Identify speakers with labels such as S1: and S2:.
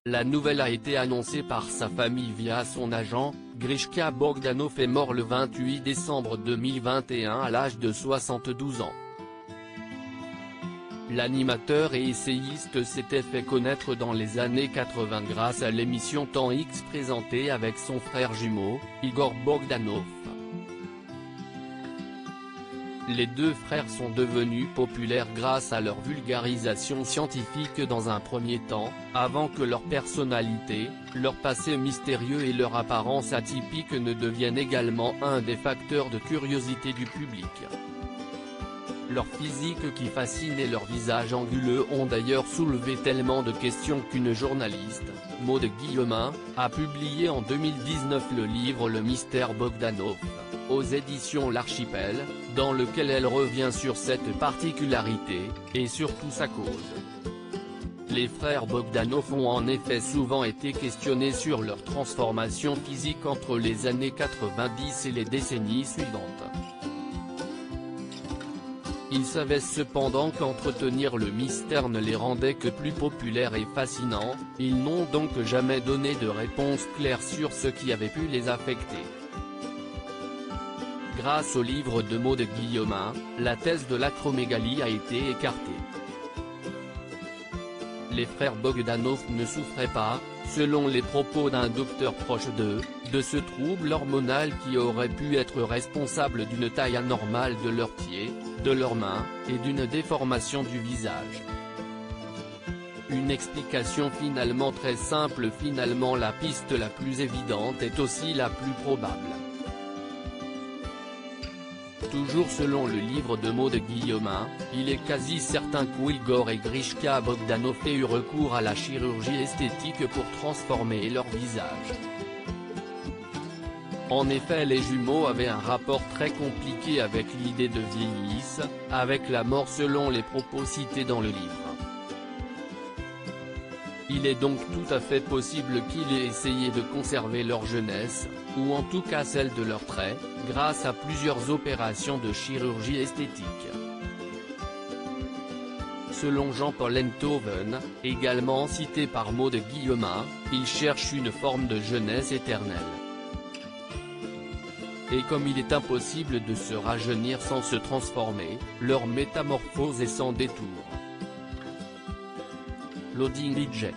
S1: La nouvelle a été annoncée par sa famille via son agent. Grishka Bogdanov est mort le 28 décembre 2021 à l'âge de 72 ans. L'animateur et essayiste s'était fait connaître dans les années 80 grâce à l'émission Temps X présentée avec son frère jumeau, Igor Bogdanov. Les deux frères sont devenus populaires grâce à leur vulgarisation scientifique dans un premier temps, avant que leur personnalité, leur passé mystérieux et leur apparence atypique ne deviennent également un des facteurs de curiosité du public. Leur physique qui fascine et leur visage anguleux ont d'ailleurs soulevé tellement de questions qu'une journaliste, Maude Guillemin, a publié en 2019 le livre Le Mystère Bogdanov, aux éditions L'Archipel, dans lequel elle revient sur cette particularité, et surtout sa cause. Les frères Bogdanov ont en effet souvent été questionnés sur leur transformation physique entre les années 90 et les décennies suivantes. Ils savaient cependant qu'entretenir le mystère ne les rendait que plus populaires et fascinants, ils n'ont donc jamais donné de réponse claire sur ce qui avait pu les affecter. Grâce au livre de Maude Guillemin, la thèse de l'acromégalie a été écartée. Les frères Bogdanov ne souffraient pas, selon les propos d'un docteur proche d'eux, de ce trouble hormonal qui aurait pu être responsable d'une taille anormale de leurs pieds, de leurs mains, et d'une déformation du visage. Une explication finalement très simple. Finalement la piste la plus évidente est aussi la plus probable. Toujours selon le livre de Maude Guillemin, il est quasi certain qu'Igor et Grishka Bogdanov aient eu recours à la chirurgie esthétique pour transformer leur visage. En effet, les jumeaux avaient un rapport très compliqué avec l'idée de vieillisse, avec la mort selon les propos cités dans le livre. Il est donc tout à fait possible qu'ils aient essayé de conserver leur jeunesse, ou en tout cas celle de leurs traits, grâce à plusieurs opérations de chirurgie esthétique. Selon Jean-Paul Enthoven, également cité par Maude Guillemin, ils cherchent une forme de jeunesse éternelle. Et comme il est impossible de se rajeunir sans se transformer, leur métamorphose est sans détour. Loading Budget.